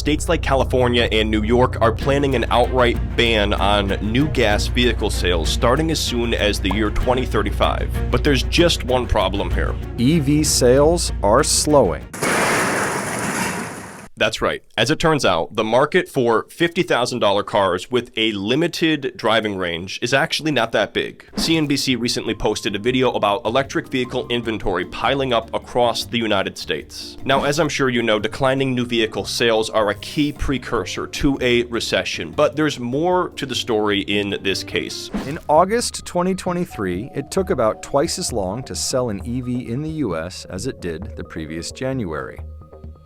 States like California and New York are planning an outright ban on new gas vehicle sales starting as soon as the year 2035. But there's just one problem here. EV sales are slowing. That's right. As it turns out, the market for $50,000 cars with a limited driving range is actually not that big. CNBC recently posted a video about electric vehicle inventory piling up across the United States. Now, as I'm sure you know, declining new vehicle sales are a key precursor to a recession, but there's more to the story in this case. In August 2023, it took about twice as long to sell an EV in the US as it did the previous January.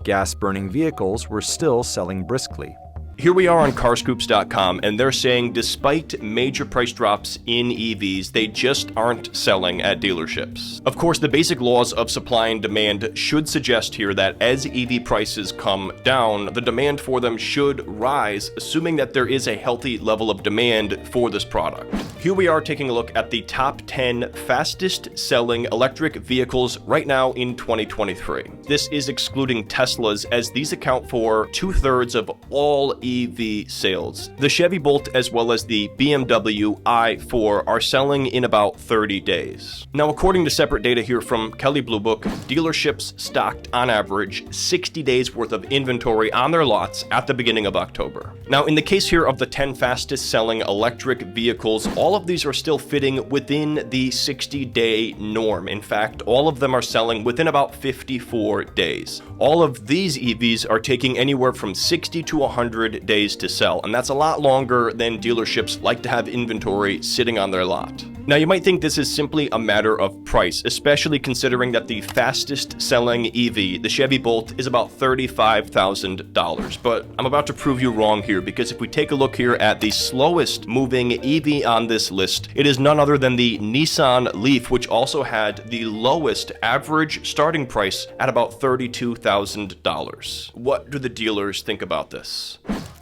Gas-burning vehicles were still selling briskly. Here we are on carscoops.com, and they're saying despite major price drops in EVs, they just aren't selling at dealerships. Of course, the basic laws of supply and demand should suggest here that as EV prices come down, the demand for them should rise, assuming that there is a healthy level of demand for this product. Here we are taking a look at the top 10 fastest selling electric vehicles right now in 2023. This is excluding Teslas, as these account for 2/3 of all EV sales. The Chevy Bolt as well as the BMW i4 are selling in about 30 days. Now, according to separate data here from Kelley Blue Book, dealerships stocked on average 60 days worth of inventory on their lots at the beginning of October. Now, in the case here of the 10 fastest selling electric vehicles, all of these are still fitting within the 60-day norm. In fact, all of them are selling within about 54 days. All of these EVs are taking anywhere from 60 to 100 days to sell, and that's a lot longer than dealerships like to have inventory sitting on their lot. Now, you might think this is simply a matter of price, especially considering that the fastest selling EV, the Chevy Bolt, is about $35,000. But I'm about to prove you wrong here, because if we take a look here at the slowest moving EV on this list, it is none other than the Nissan Leaf, which also had the lowest average starting price at about $32,000. What do the dealers think about this?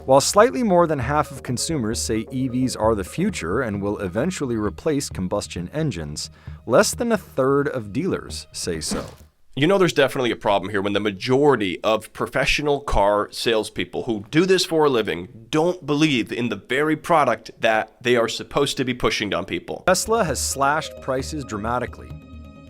While slightly more than half of consumers say EVs are the future and will eventually replace combustion engines, less than a third of dealers say so. You know, there's definitely a problem here when the majority of professional car salespeople who do this for a living don't believe in the very product that they are supposed to be pushing down people. Tesla has slashed prices dramatically.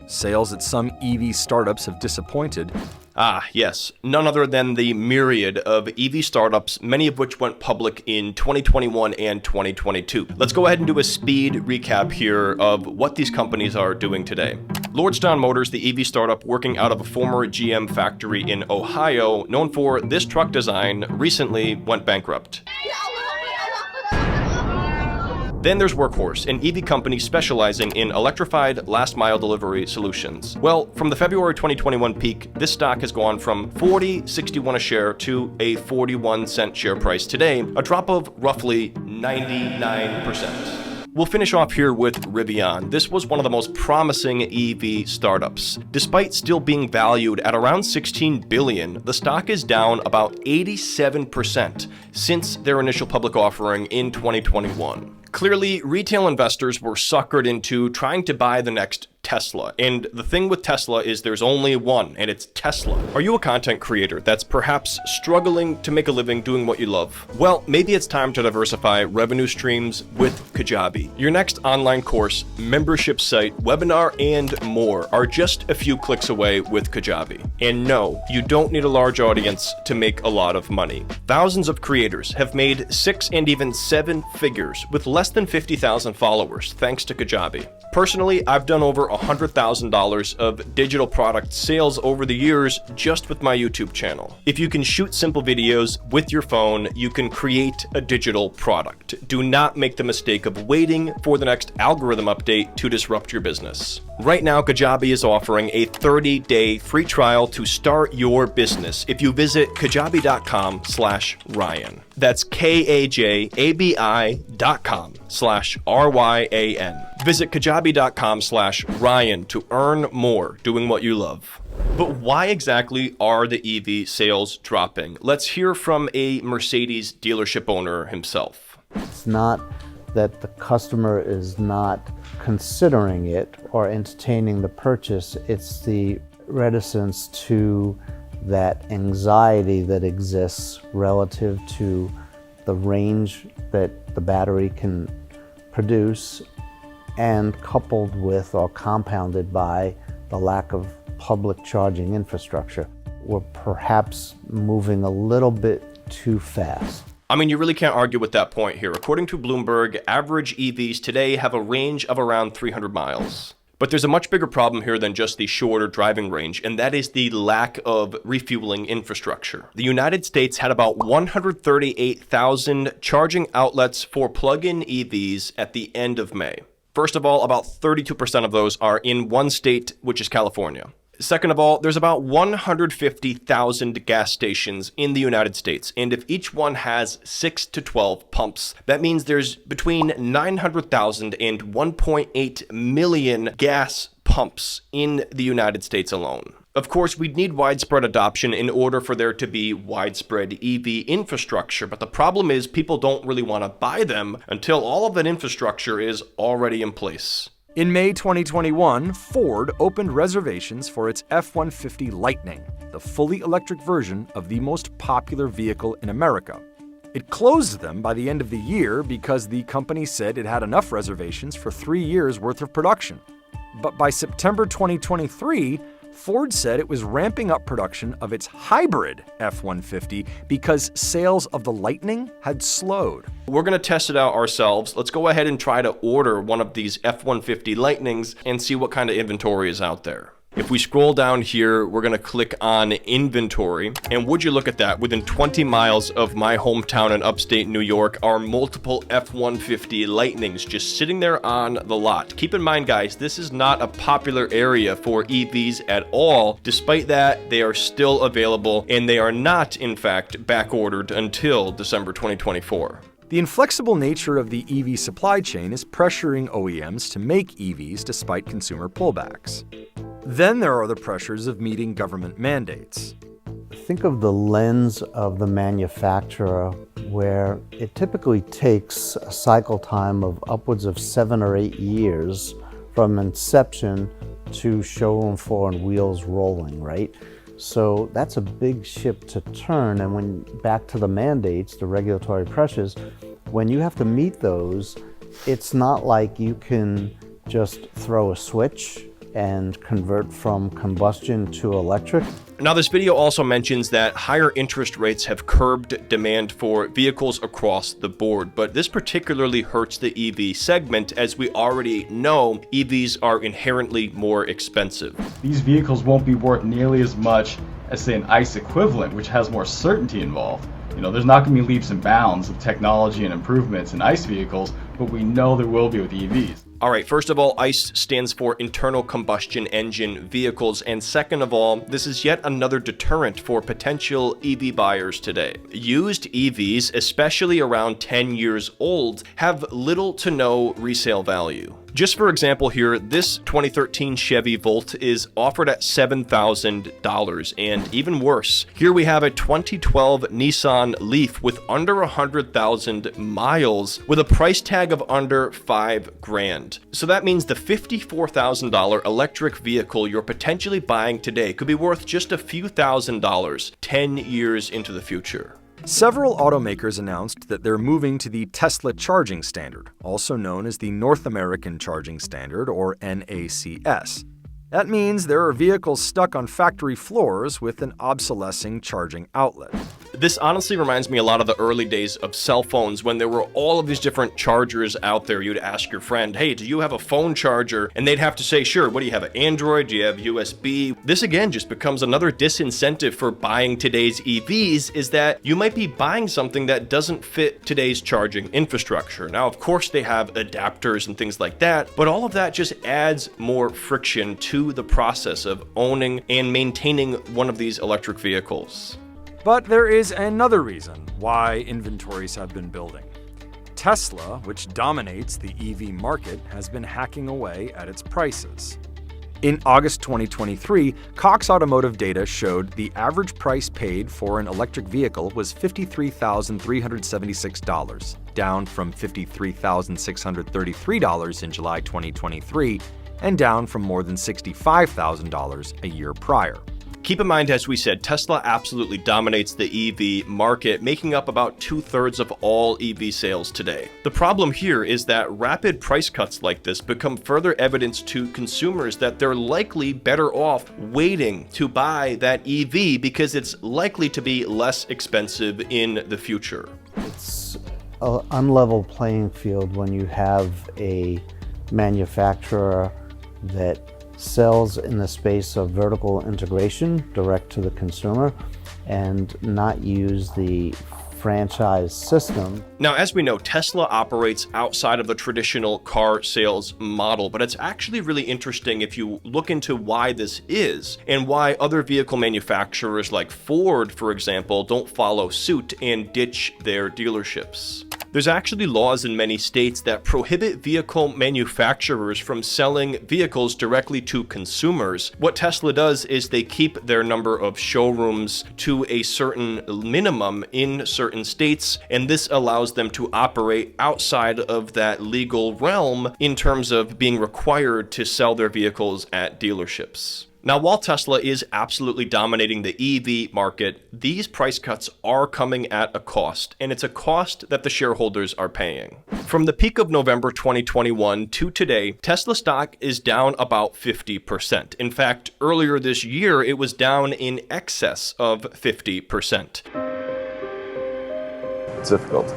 Sales at some EV startups have disappointed. Ah, yes, none other than the myriad of EV startups, many of which went public in 2021 and 2022. Let's go ahead and do a speed recap here of what these companies are doing today. Lordstown Motors, the EV startup working out of a former GM factory in Ohio, known for this truck design, recently went bankrupt. Then there's Workhorse, an EV company specializing in electrified last-mile delivery solutions. Well, from the February 2021 peak, this stock has gone from $40.61 a share to a 41-cent share price today, a drop of roughly 99%. We'll finish off here with Rivian. This was one of the most promising EV startups. Despite still being valued at around $16 billion, the stock is down about 87% since their initial public offering in 2021. Clearly, retail investors were suckered into trying to buy the next Tesla. And the thing with Tesla is there's only one, and it's Tesla. Are you a content creator that's perhaps struggling to make a living doing what you love? Well, maybe it's time to diversify revenue streams with Kajabi. Your next online course, membership site, webinar, and more are just a few clicks away with Kajabi. And no, you don't need a large audience to make a lot of money. Thousands of creators have made 6 and even 7 figures with less than 50,000 followers thanks to Kajabi. Personally, I've done over $100,000 of digital product sales over the years just with my YouTube channel. If you can shoot simple videos with your phone, you can create a digital product. Do not make the mistake of waiting for the next algorithm update to disrupt your business. Right now, Kajabi is offering a 30-day free trial to start your business if you visit kajabi.com/Ryan. That's kajabi.com/RYAN. Visit kajabi.com/Ryan to earn more doing what you love. But why exactly are the EV sales dropping? Let's hear from a Mercedes dealership owner himself. It's not that the customer is not considering it or entertaining the purchase, it's the reticence to that anxiety that exists relative to the range that the battery can produce, and coupled with or compounded by the lack of public charging infrastructure. We're perhaps moving a little bit too fast. I mean, you really can't argue with that point here. According to Bloomberg, average EVs today have a range of around 300 miles. But there's a much bigger problem here than just the shorter driving range, and that is the lack of refueling infrastructure. The United States had about 138,000 charging outlets for plug-in EVs at the end of May. First of all, about 32% of those are in one state, which is California. Second of all, there's about 150,000 gas stations in the United States, and if each one has 6 to 12 pumps, that means there's between 900,000 and 1.8 million gas pumps in the United States alone. Of course, we'd need widespread adoption in order for there to be widespread EV infrastructure, but the problem is people don't really want to buy them until all of that infrastructure is already in place. In May 2021, Ford opened reservations for its F-150 Lightning, the fully electric version of the most popular vehicle in America. It closed them by the end of the year because the company said it had enough reservations for 3 years' worth of production. But by September 2023, Ford said it was ramping up production of its hybrid F-150 because sales of the Lightning had slowed. We're going to test it out ourselves. Let's go ahead and try to order one of these F-150 Lightnings and see what kind of inventory is out there. If we scroll down here, we're going to click on inventory, and would you look at that, within 20 miles of my hometown in upstate New York are multiple F-150 Lightnings just sitting there on the lot. Keep in mind, guys, this is not a popular area for EVs at all. Despite that, they are still available, and they are not, in fact, back-ordered until December 2024. The inflexible nature of the EV supply chain is pressuring OEMs to make EVs despite consumer pullbacks. Then there are the pressures of meeting government mandates. Think of the lens of the manufacturer, where it typically takes a cycle time of upwards of 7 or 8 years from inception to showroom floor and wheels rolling, right? So that's a big ship to turn, and when back to the mandates, the regulatory pressures, when you have to meet those, it's not like you can just throw a switch and convert from combustion to electric. Now, this video also mentions that higher interest rates have curbed demand for vehicles across the board, but this particularly hurts the EV segment, as we already know EVs are inherently more expensive. These vehicles won't be worth nearly as much as, say, an ICE equivalent, which has more certainty involved. There's not going to be leaps and bounds of technology and improvements in ICE vehicles, but we know there will be with EVs. All right, first of all, ICE stands for internal combustion engine vehicles, and second of all, this is yet another deterrent for potential EV buyers today. Used EVs, especially around 10 years old, have little to no resale value. Just for example here, this 2013 Chevy Volt is offered at $7,000, and even worse, here we have a 2012 Nissan Leaf with under 100,000 miles with a price tag of under $5,000. So that means the $54,000 electric vehicle you're potentially buying today could be worth just a few $1,000s 10 years into the future. Several automakers announced that they're moving to the Tesla Charging Standard, also known as the North American Charging Standard, or NACS. That means there are vehicles stuck on factory floors with an obsolescing charging outlet. This honestly reminds me a lot of the early days of cell phones, when there were all of these different chargers out there. You'd ask your friend, hey, do you have a phone charger? And they'd have to say, sure. What do you have, an Android? Do you have USB? This again just becomes another disincentive for buying today's EVs, is that you might be buying something that doesn't fit today's charging infrastructure. Now, of course, they have adapters and things like that, but all of that just adds more friction to the process of owning and maintaining one of these electric vehicles. But there is another reason why inventories have been building. Tesla, which dominates the EV market, has been hacking away at its prices. In August 2023, Cox Automotive data showed the average price paid for an electric vehicle was $53,376, down from $53,633 in July 2023, and down from more than $65,000 a year prior. Keep in mind, as we said, Tesla absolutely dominates the EV market, making up about 2/3 of all EV sales today. The problem here is that rapid price cuts like this become further evidence to consumers that they're likely better off waiting to buy that EV because it's likely to be less expensive in the future. It's an unlevel playing field when you have a manufacturer that sells in the space of vertical integration direct to the consumer and not use the franchise system. Now, as we know, Tesla operates outside of the traditional car sales model, but it's actually really interesting if you look into why this is and why other vehicle manufacturers like Ford, for example, don't follow suit and ditch their dealerships. There's actually laws in many states that prohibit vehicle manufacturers from selling vehicles directly to consumers. What Tesla does is they keep their number of showrooms to a certain minimum in certain states, and this allows them to operate outside of that legal realm in terms of being required to sell their vehicles at dealerships. Now, while Tesla is absolutely dominating the EV market, these price cuts are coming at a cost, and it's a cost that the shareholders are paying. From the peak of November 2021 to today, Tesla stock is down about 50%. In fact, earlier this year, it was down in excess of 50%. It's difficult.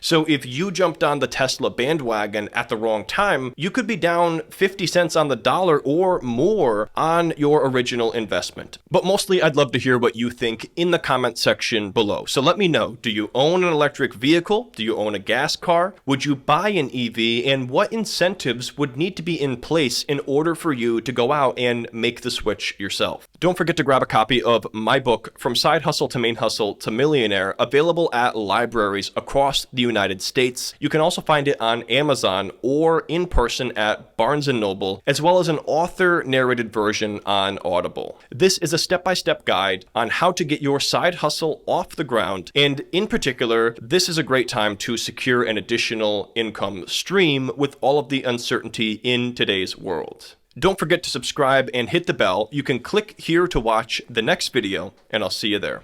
So if you jumped on the Tesla bandwagon at the wrong time, you could be down 50 cents on the dollar or more on your original investment. But mostly, I'd love to hear what you think in the comment section below. So let me know, do you own an electric vehicle? Do you own a gas car? Would you buy an EV? And what incentives would need to be in place in order for you to go out and make the switch yourself? Don't forget to grab a copy of my book, From Side Hustle to Main Hustle to Millionaire, available at libraries across the United States. You can also find it on Amazon or in person at Barnes & Noble, as well as an author-narrated version on Audible. This is a step-by-step guide on how to get your side hustle off the ground, and in particular, this is a great time to secure an additional income stream with all of the uncertainty in today's world. Don't forget to subscribe and hit the bell. You can click here to watch the next video, and I'll see you there.